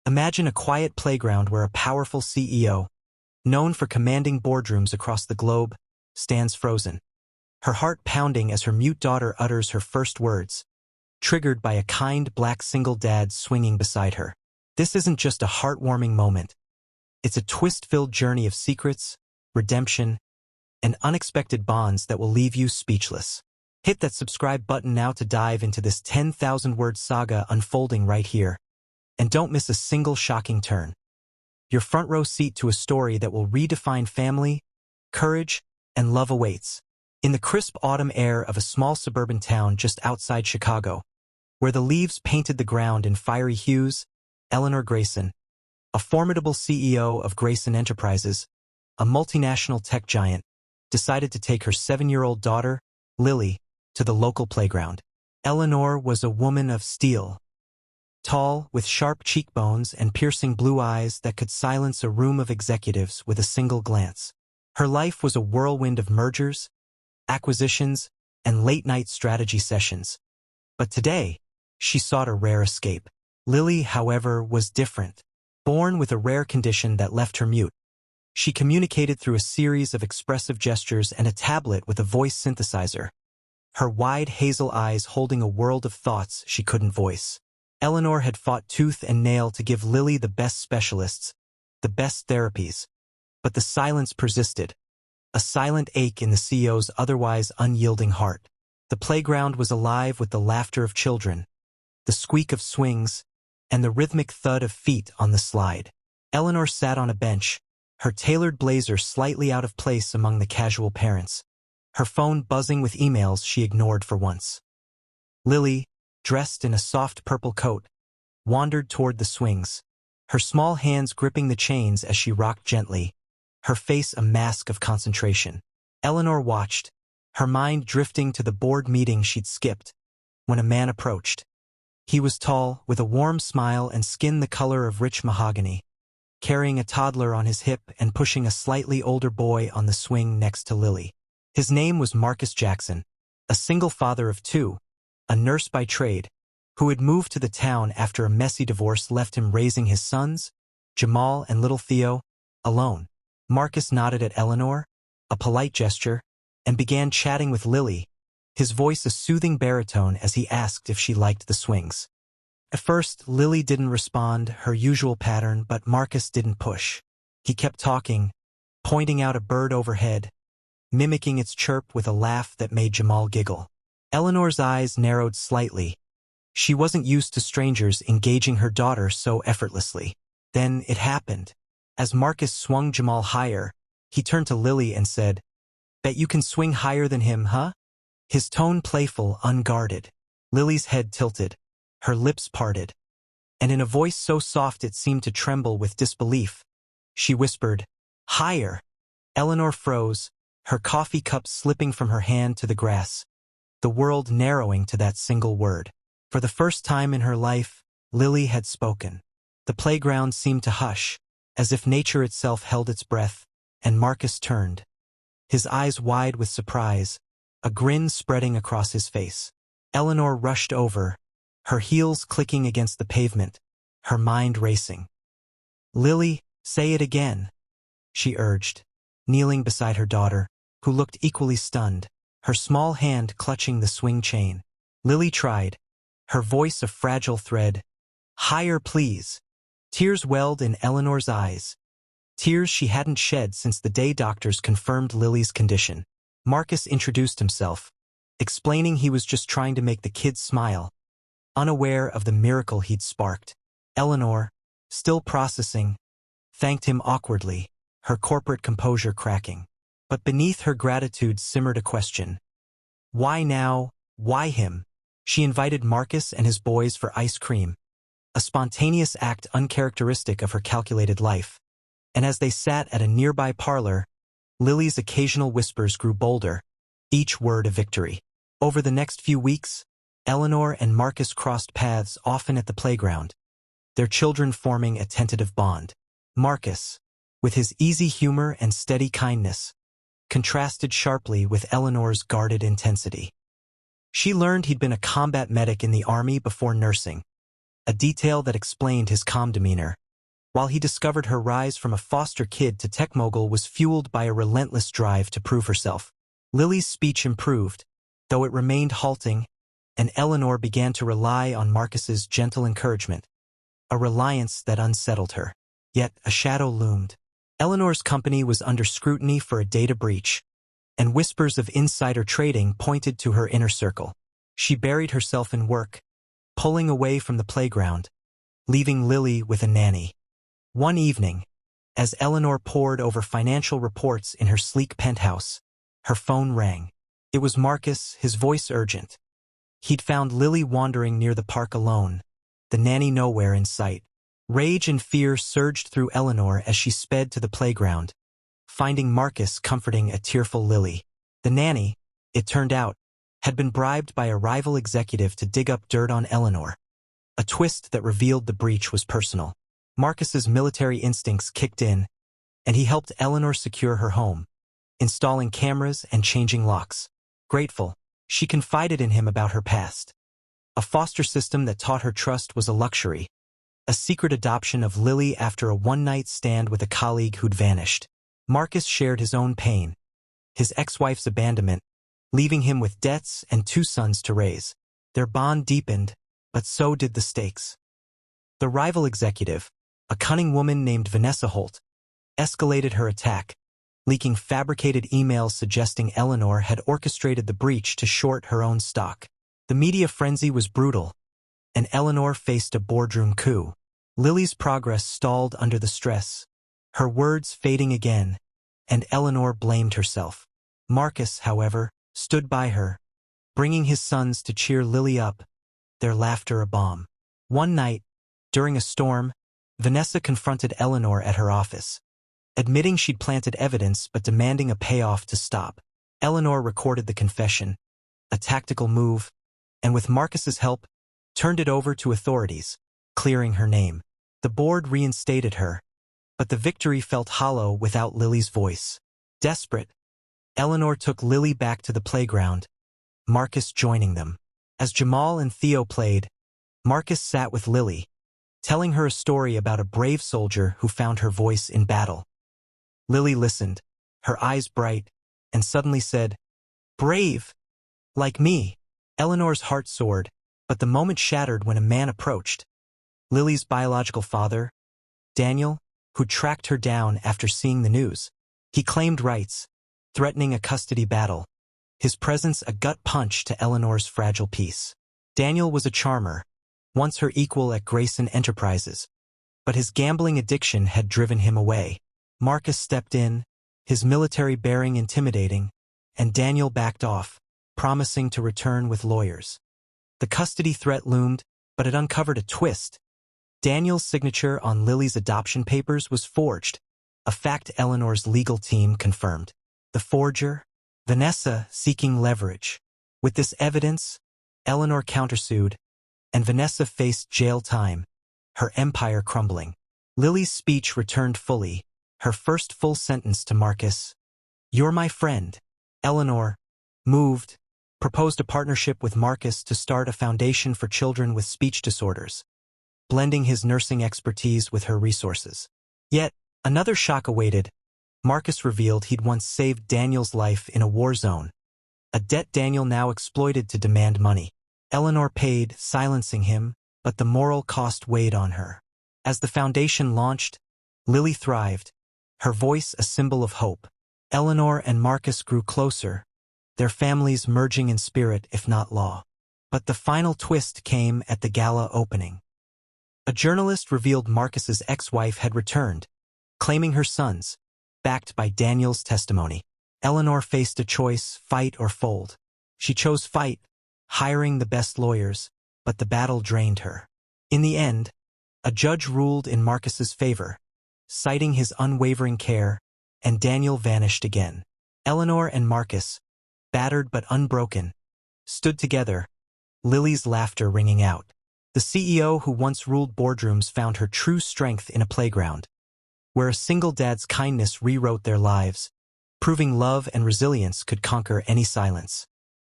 Imagine a quiet playground where a powerful CEO, known for commanding boardrooms across the globe, stands frozen, her heart pounding as her mute daughter utters her first words, triggered by a kind black single dad swinging beside her. This isn't just a heartwarming moment. It's a twist-filled journey of secrets, redemption, and unexpected bonds that will leave you speechless. Hit that subscribe button now to dive into this 10,000-word saga unfolding right here. And don't miss a single shocking turn. Your front row seat to a story that will redefine family, courage, and love awaits. In the crisp autumn air of a small suburban town just outside Chicago, where the leaves painted the ground in fiery hues, Eleanor Grayson, a formidable CEO of Grayson Enterprises, a multinational tech giant, decided to take her 7-year-old daughter, Lily, to the local playground. Eleanor was a woman of steel, tall, with sharp cheekbones and piercing blue eyes that could silence a room of executives with a single glance. Her life was a whirlwind of mergers, acquisitions, and late-night strategy sessions. But today, she sought a rare escape. Lily, however, was different. Born with a rare condition that left her mute, she communicated through a series of expressive gestures and a tablet with a voice synthesizer, her wide hazel eyes holding a world of thoughts she couldn't voice. Eleanor had fought tooth and nail to give Lily the best specialists, the best therapies, but the silence persisted, a silent ache in the CEO's otherwise unyielding heart. The playground was alive with the laughter of children, the squeak of swings, and the rhythmic thud of feet on the slide. Eleanor sat on a bench, her tailored blazer slightly out of place among the casual parents, her phone buzzing with emails she ignored for once. Lily, dressed in a soft purple coat, wandered toward the swings, her small hands gripping the chains as she rocked gently, her face a mask of concentration. Eleanor watched, her mind drifting to the board meeting she'd skipped, when a man approached. He was tall, with a warm smile and skin the color of rich mahogany, carrying a toddler on his hip and pushing a slightly older boy on the swing next to Lily. His name was Marcus Jackson, a single father of 2, a nurse by trade, who had moved to the town after a messy divorce left him raising his sons, Jamal and little Theo, alone. Marcus nodded at Eleanor, a polite gesture, and began chatting with Lily, his voice a soothing baritone as he asked if she liked the swings. At first, Lily didn't respond, her usual pattern, but Marcus didn't push. He kept talking, pointing out a bird overhead, mimicking its chirp with a laugh that made Jamal giggle. Eleanor's eyes narrowed slightly. She wasn't used to strangers engaging her daughter so effortlessly. Then it happened. As Marcus swung Jamal higher, he turned to Lily and said, "Bet you can swing higher than him, huh?" His tone playful, unguarded. Lily's head tilted, her lips parted, and in a voice so soft it seemed to tremble with disbelief, she whispered, "Higher." Eleanor froze, her coffee cup slipping from her hand to the grass, the world narrowing to that single word. For the first time in her life, Lily had spoken. The playground seemed to hush, as if nature itself held its breath, and Marcus turned, his eyes wide with surprise, a grin spreading across his face. Eleanor rushed over, her heels clicking against the pavement, her mind racing. "Lily, say it again," she urged, kneeling beside her daughter, who looked equally stunned, her small hand clutching the swing chain. Lily tried, her voice a fragile thread. "Higher, please." Tears welled in Eleanor's eyes, tears she hadn't shed since the day doctors confirmed Lily's condition. Marcus introduced himself, explaining he was just trying to make the kids smile, unaware of the miracle he'd sparked. Eleanor, still processing, thanked him awkwardly, her corporate composure cracking. But beneath her gratitude simmered a question. Why now? Why him? She invited Marcus and his boys for ice cream, a spontaneous act uncharacteristic of her calculated life. And as they sat at a nearby parlor, Lily's occasional whispers grew bolder, each word a victory. Over the next few weeks, Eleanor and Marcus crossed paths often at the playground, their children forming a tentative bond. Marcus, with his easy humor and steady kindness, contrasted sharply with Eleanor's guarded intensity. She learned he'd been a combat medic in the army before nursing, a detail that explained his calm demeanor. While he discovered her rise from a foster kid to tech mogul was fueled by a relentless drive to prove herself. Lily's speech improved, though it remained halting, and Eleanor began to rely on Marcus's gentle encouragement, a reliance that unsettled her. Yet a shadow loomed. Eleanor's company was under scrutiny for a data breach, and whispers of insider trading pointed to her inner circle. She buried herself in work, pulling away from the playground, leaving Lily with a nanny. One evening, as Eleanor pored over financial reports in her sleek penthouse, her phone rang. It was Marcus, his voice urgent. He'd found Lily wandering near the park alone, the nanny nowhere in sight. Rage and fear surged through Eleanor as she sped to the playground, finding Marcus comforting a tearful Lily. The nanny, it turned out, had been bribed by a rival executive to dig up dirt on Eleanor. A twist that revealed the breach was personal. Marcus's military instincts kicked in, and he helped Eleanor secure her home, installing cameras and changing locks. Grateful, she confided in him about her past. A foster system that taught her trust was a luxury. A secret adoption of Lily after a one-night stand with a colleague who'd vanished. Marcus shared his own pain, his ex-wife's abandonment, leaving him with debts and 2 sons to raise. Their bond deepened, but so did the stakes. The rival executive, a cunning woman named Vanessa Holt, escalated her attack, leaking fabricated emails suggesting Eleanor had orchestrated the breach to short her own stock. The media frenzy was brutal, and Eleanor faced a boardroom coup. Lily's progress stalled under the stress, her words fading again, and Eleanor blamed herself. Marcus, however, stood by her, bringing his sons to cheer Lily up, their laughter a balm. One night, during a storm, Vanessa confronted Eleanor at her office, admitting she'd planted evidence but demanding a payoff to stop. Eleanor recorded the confession, a tactical move, and with Marcus's help, turned it over to authorities, clearing her name. The board reinstated her, but the victory felt hollow without Lily's voice. Desperate, Eleanor took Lily back to the playground, Marcus joining them. As Jamal and Theo played, Marcus sat with Lily, telling her a story about a brave soldier who found her voice in battle. Lily listened, her eyes bright, and suddenly said, "Brave! Like me." Eleanor's heart soared, but the moment shattered when a man approached. Lily's biological father, Daniel, who tracked her down after seeing the news. He claimed rights, threatening a custody battle, his presence a gut punch to Eleanor's fragile peace. Daniel was a charmer, once her equal at Grayson Enterprises, but his gambling addiction had driven him away. Marcus stepped in, his military bearing intimidating, and Daniel backed off, promising to return with lawyers. The custody threat loomed, but it uncovered a twist. Daniel's signature on Lily's adoption papers was forged, a fact Eleanor's legal team confirmed. The forger, Vanessa, seeking leverage. With this evidence, Eleanor countersued, and Vanessa faced jail time, her empire crumbling. Lily's speech returned fully, her first full sentence to Marcus. "You're my friend." Eleanor, moved, proposed a partnership with Marcus to start a foundation for children with speech disorders, blending his nursing expertise with her resources. Yet, another shock awaited. Marcus revealed he'd once saved Daniel's life in a war zone, a debt Daniel now exploited to demand money. Eleanor paid, silencing him, but the moral cost weighed on her. As the foundation launched, Lily thrived, her voice a symbol of hope. Eleanor and Marcus grew closer, their families merging in spirit if not law. But the final twist came at the gala opening. A journalist revealed Marcus's ex-wife had returned, claiming her sons, backed by Daniel's testimony. Eleanor faced a choice, fight or fold. She chose fight, hiring the best lawyers, but the battle drained her. In the end, a judge ruled in Marcus's favor, citing his unwavering care, and Daniel vanished again. Eleanor and Marcus, battered but unbroken, stood together, Lily's laughter ringing out. The CEO who once ruled boardrooms found her true strength in a playground, where a single dad's kindness rewrote their lives, proving love and resilience could conquer any silence.